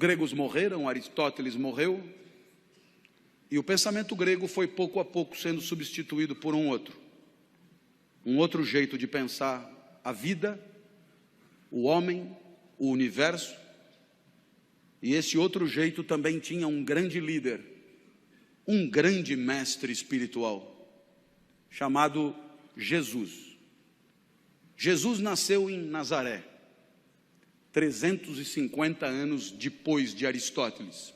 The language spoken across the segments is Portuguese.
gregos morreram, Aristóteles morreu, e o pensamento grego foi pouco a pouco sendo substituído por um outro jeito de pensar a vida, o homem, o universo. E esse outro jeito também tinha um grande líder, um grande mestre espiritual, chamado Jesus. Jesus nasceu em Nazaré, 350 anos depois de Aristóteles.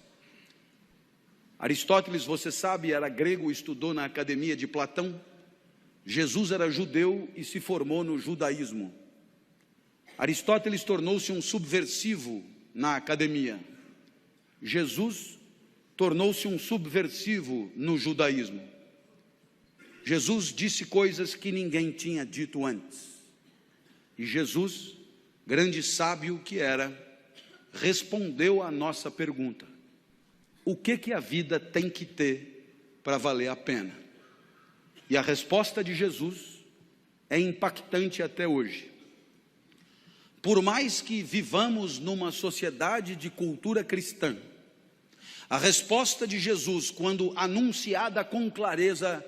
Aristóteles, você sabe, era grego, estudou na academia de Platão. Jesus era judeu e se formou no judaísmo. Aristóteles tornou-se um subversivo na academia. Jesus tornou-se um subversivo no judaísmo. Jesus disse coisas que ninguém tinha dito antes. E Jesus, grande sábio que era, respondeu à nossa pergunta: o que a vida tem que ter para valer a pena? E a resposta de Jesus é impactante até hoje. Por mais que vivamos numa sociedade de cultura cristã, a resposta de Jesus, quando anunciada com clareza,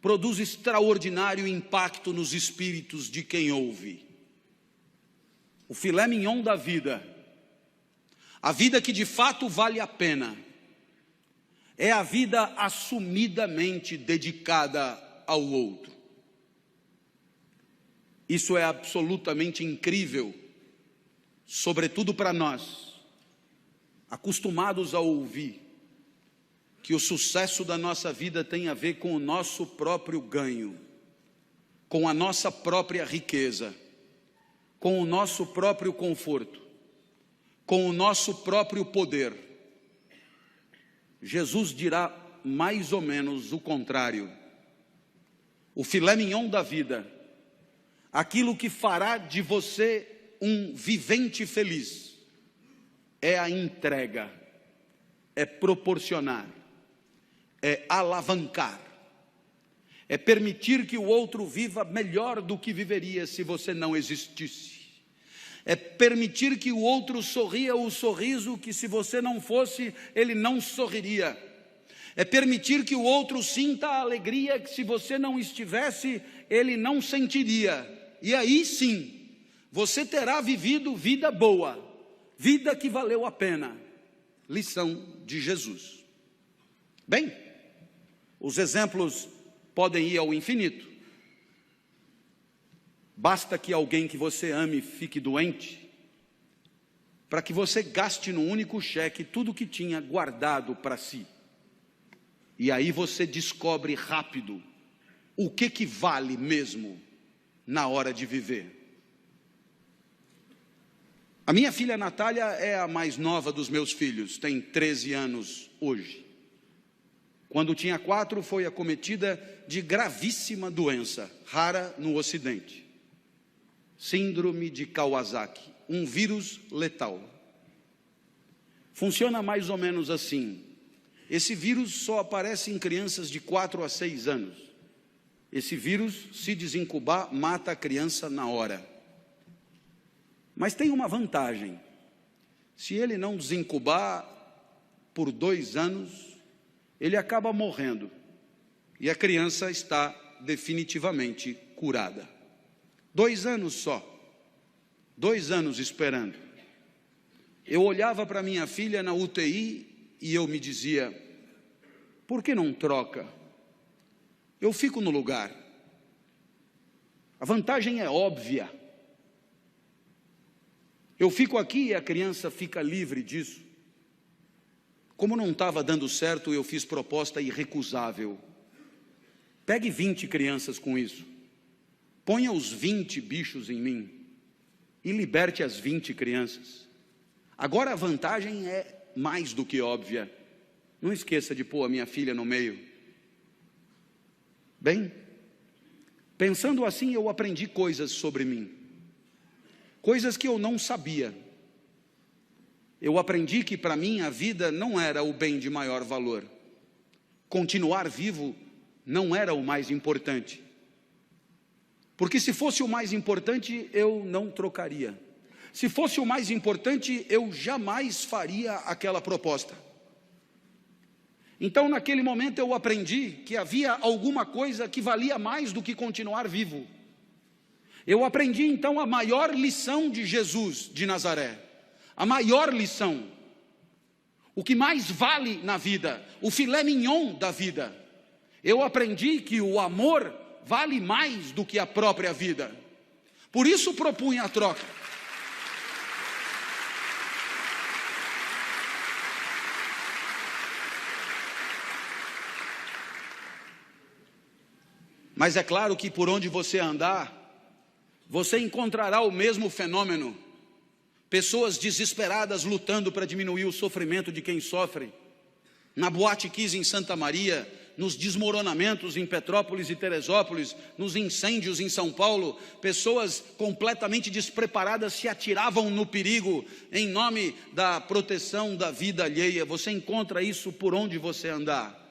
produz extraordinário impacto nos espíritos de quem ouve. O filé mignon da vida, a vida que de fato vale a pena, é a vida assumidamente dedicada ao outro. Isso é absolutamente incrível, sobretudo para nós, acostumados a ouvir que o sucesso da nossa vida tem a ver com o nosso próprio ganho, com a nossa própria riqueza, com o nosso próprio conforto, com o nosso próprio poder. Jesus dirá mais ou menos o contrário. O filé mignon da vida, aquilo que fará de você um vivente feliz, é a entrega, é proporcionar, é alavancar, é permitir que o outro viva melhor do que viveria se você não existisse. É permitir que o outro sorria o sorriso que, se você não fosse, ele não sorriria. É permitir que o outro sinta a alegria que, se você não estivesse, ele não sentiria. E aí sim, você terá vivido vida boa, vida que valeu a pena. Lição de Jesus. Bem, os exemplos podem ir ao infinito. Basta que alguém que você ame fique doente, para que você gaste num único cheque tudo que tinha guardado para si. E aí você descobre rápido o que vale mesmo na hora de viver. A minha filha Natália é a mais nova dos meus filhos, tem 13 anos hoje. Quando tinha 4, foi acometida de gravíssima doença, rara no Ocidente. Síndrome de Kawasaki, um vírus letal. Funciona mais ou menos assim. Esse vírus só aparece em crianças de 4 a 6 anos. Esse vírus, se desincubar, mata a criança na hora. Mas tem uma vantagem. Se ele não desincubar por 2 anos, ele acaba morrendo. E a criança está definitivamente curada. 2 anos só, 2 anos esperando. Eu olhava para minha filha na UTI e eu me dizia: por que não troca? Eu fico no lugar. A vantagem é óbvia. Eu fico aqui e a criança fica livre disso. Como não estava dando certo, eu fiz proposta irrecusável. Pegue 20 crianças com isso. Ponha os 20 bichos em mim e liberte as 20 crianças. Agora a vantagem é mais do que óbvia. Não esqueça de pôr a minha filha no meio. Bem, pensando assim, eu aprendi coisas sobre mim. Coisas que eu não sabia. Eu aprendi que para mim a vida não era o bem de maior valor. Continuar vivo não era o mais importante. Porque se fosse o mais importante, eu não trocaria. Se fosse o mais importante, eu jamais faria aquela proposta. Então, naquele momento, eu aprendi que havia alguma coisa que valia mais do que continuar vivo. Eu aprendi, então, a maior lição de Jesus de Nazaré. A maior lição. O que mais vale na vida, o filé mignon da vida. Eu aprendi que o amor vale mais do que a própria vida. Por isso propunha a troca. Mas é claro que por onde você andar, você encontrará o mesmo fenômeno. Pessoas desesperadas lutando para diminuir o sofrimento de quem sofre. Na Boate Kiss em Santa Maria, nos desmoronamentos em Petrópolis e Teresópolis, nos incêndios em São Paulo, pessoas completamente despreparadas se atiravam no perigo em nome da proteção da vida alheia. Você encontra isso por onde você andar.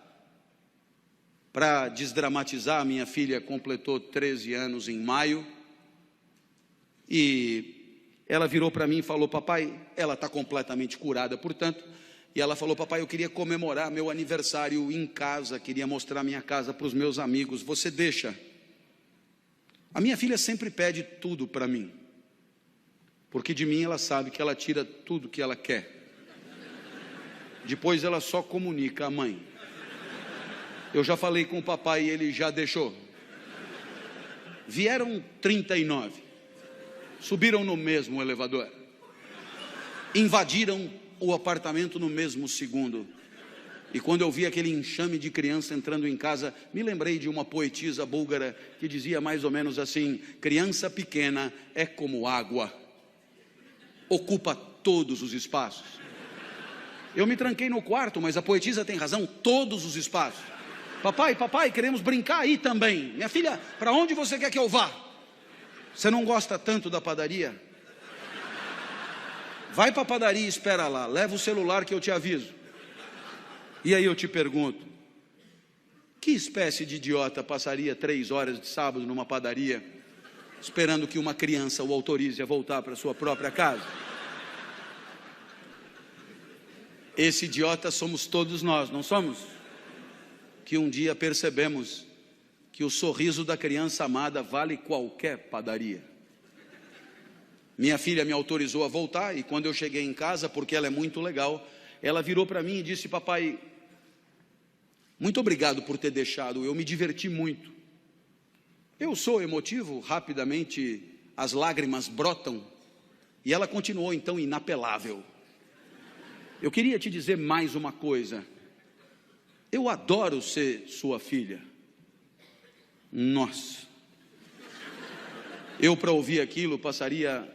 Para desdramatizar, minha filha completou 13 anos em maio, e ela virou para mim e falou: papai, ela está completamente curada, portanto, e ela falou: papai, eu queria comemorar meu aniversário em casa, queria mostrar minha casa para os meus amigos, você deixa? A minha filha sempre pede tudo para mim, porque de mim ela sabe que ela tira tudo que ela quer, depois ela só comunica à mãe. Eu já falei com o papai e ele já deixou. Vieram 39, subiram no mesmo elevador, invadiram o apartamento no mesmo segundo. E quando eu vi aquele enxame de criança entrando em casa, me lembrei de uma poetisa búlgara que dizia mais ou menos assim: criança pequena é como água, ocupa todos os espaços. Eu me tranquei no quarto, mas a poetisa tem razão, todos os espaços. Papai, queremos brincar aí também. Minha filha, para onde você quer que eu vá? Você não gosta tanto da padaria? Vai para a padaria e espera lá, leva o celular que eu te aviso. E aí eu te pergunto, que espécie de idiota passaria 3 horas de sábado numa padaria, esperando que uma criança o autorize a voltar para sua própria casa? Esse idiota somos todos nós, não somos? Que um dia percebemos que o sorriso da criança amada vale qualquer padaria. Minha filha me autorizou a voltar, e quando eu cheguei em casa, porque ela é muito legal, ela virou para mim e disse: papai, muito obrigado por ter deixado, eu me diverti muito. Eu sou emotivo, rapidamente as lágrimas brotam, e ela continuou então inapelável: eu queria te dizer mais uma coisa, eu adoro ser sua filha. Nossa, eu para ouvir aquilo passaria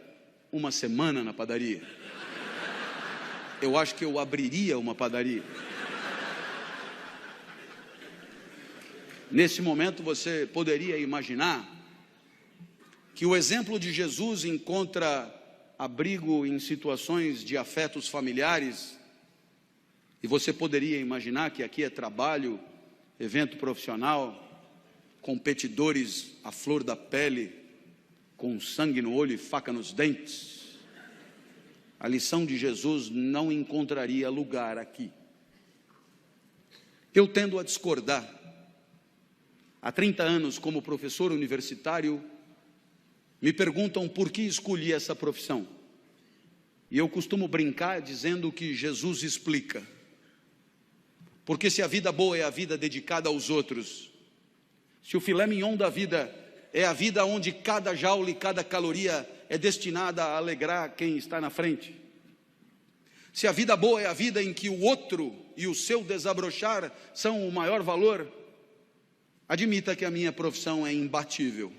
uma semana na padaria. Eu acho que eu abriria uma padaria. Nesse momento você poderia imaginar que o exemplo de Jesus encontra abrigo em situações de afetos familiares, e você poderia imaginar que aqui é trabalho, evento profissional, competidores à flor da pele, com sangue no olho e faca nos dentes. A lição de Jesus não encontraria lugar aqui. Eu tendo a discordar. Há 30 anos, como professor universitário, me perguntam por que escolhi essa profissão. E eu costumo brincar dizendo que Jesus explica. Porque se a vida boa é a vida dedicada aos outros, se o filé mignon da vida é a vida onde cada jaula e cada caloria é destinada a alegrar quem está na frente, se a vida boa é a vida em que o outro e o seu desabrochar são o maior valor, admita que a minha profissão é imbatível.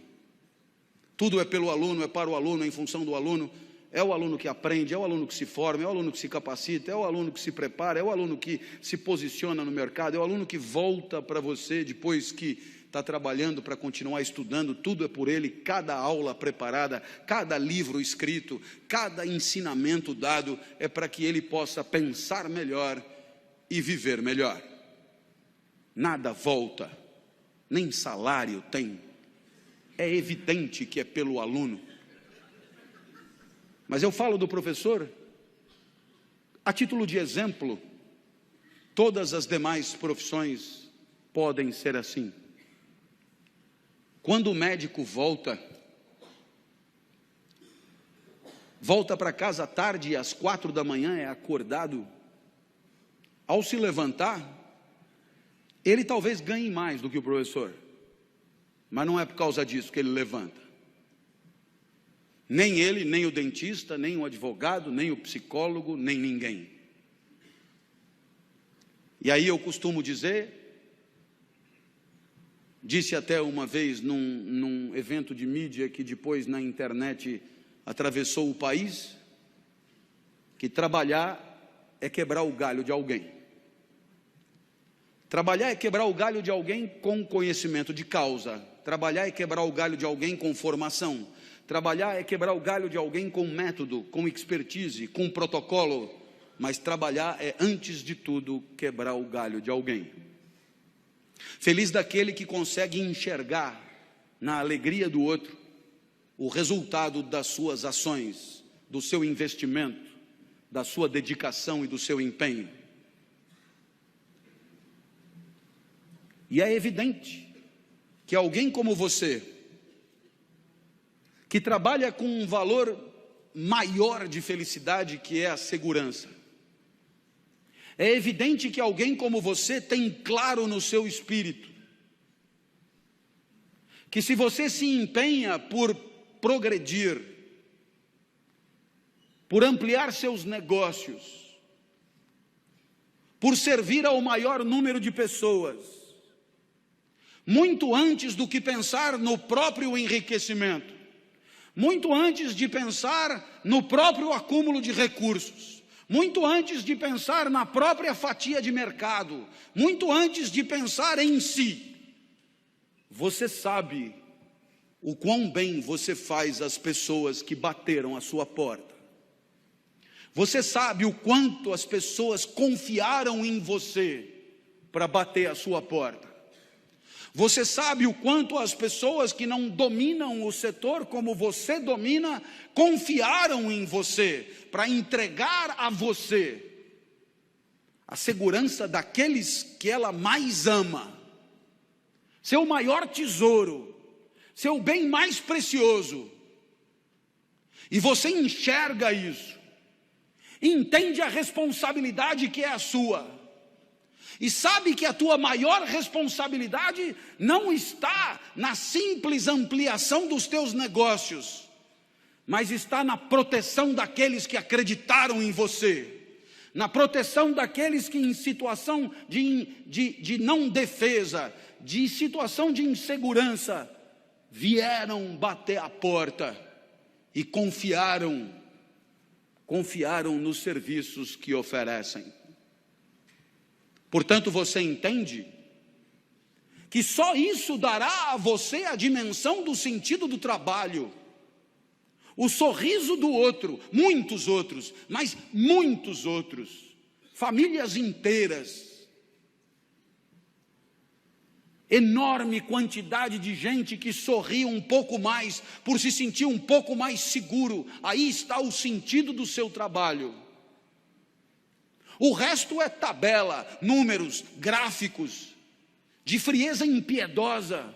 Tudo é pelo aluno, é para o aluno, é em função do aluno. É o aluno que aprende, é o aluno que se forma, é o aluno que se capacita, é o aluno que se prepara, é o aluno que se posiciona no mercado, é o aluno que volta para você depois que está trabalhando para continuar estudando. Tudo é por ele, cada aula preparada, cada livro escrito, cada ensinamento dado é para que ele possa pensar melhor e viver melhor. Nada volta, nem salário tem. É evidente que é pelo aluno. Mas eu falo do professor a título de exemplo. Todas as demais profissões podem ser assim. Quando o médico volta para casa à tarde e às 4 da manhã é acordado, ao se levantar, ele talvez ganhe mais do que o professor, mas não é por causa disso que ele levanta. Nem ele, nem o dentista, nem o advogado, nem o psicólogo, nem ninguém. E aí eu costumo dizer, disse até uma vez num evento de mídia que depois na internet atravessou o país, que trabalhar é quebrar o galho de alguém. Trabalhar é quebrar o galho de alguém com conhecimento de causa. Trabalhar é quebrar o galho de alguém com formação. Trabalhar é quebrar o galho de alguém com método, com expertise, com protocolo. Mas trabalhar é, antes de tudo, quebrar o galho de alguém. Feliz daquele que consegue enxergar na alegria do outro o resultado das suas ações, do seu investimento, da sua dedicação e do seu empenho. E é evidente que alguém como você, que trabalha com um valor maior de felicidade, que é a segurança, é evidente que alguém como você tem claro no seu espírito que se você se empenha por progredir, por ampliar seus negócios, por servir ao maior número de pessoas, muito antes do que pensar no próprio enriquecimento, muito antes de pensar no próprio acúmulo de recursos, muito antes de pensar na própria fatia de mercado, muito antes de pensar em si, você sabe o quão bem você faz às pessoas que bateram a sua porta. Você sabe o quanto as pessoas confiaram em você para bater a sua porta. Você sabe o quanto as pessoas que não dominam o setor como você domina, confiaram em você para entregar a você a segurança daqueles que ela mais ama, seu maior tesouro, seu bem mais precioso. E você enxerga isso, entende a responsabilidade que é a sua, e sabe que a tua maior responsabilidade não está na simples ampliação dos teus negócios, mas está na proteção daqueles que acreditaram em você, na proteção daqueles que em situação de não defesa, de situação de insegurança, vieram bater a porta e confiaram nos serviços que oferecem. Portanto, você entende que só isso dará a você a dimensão do sentido do trabalho, o sorriso do outro, muitos outros, mas muitos outros, famílias inteiras, enorme quantidade de gente que sorri um pouco mais, por se sentir um pouco mais seguro. Aí está o sentido do seu trabalho. O resto é tabela, números, gráficos, de frieza impiedosa,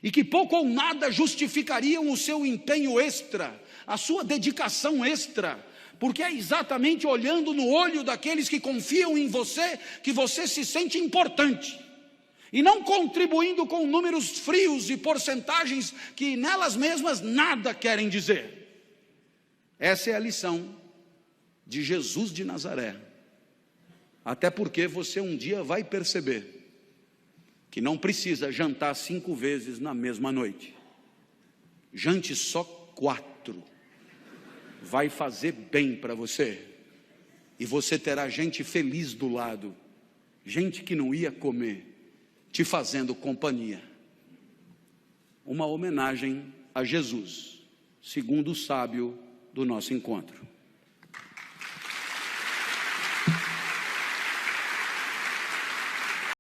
e que pouco ou nada justificariam o seu empenho extra, a sua dedicação extra, porque é exatamente olhando no olho daqueles que confiam em você, que você se sente importante, e não contribuindo com números frios e porcentagens que nelas mesmas nada querem dizer. Essa é a lição de Jesus de Nazaré. Até porque você um dia vai perceber que não precisa jantar 5 vezes na mesma noite. Jante só 4. Vai fazer bem para você. E você terá gente feliz do lado, gente que não ia comer, te fazendo companhia. Uma homenagem a Jesus, segundo o sábio do nosso encontro.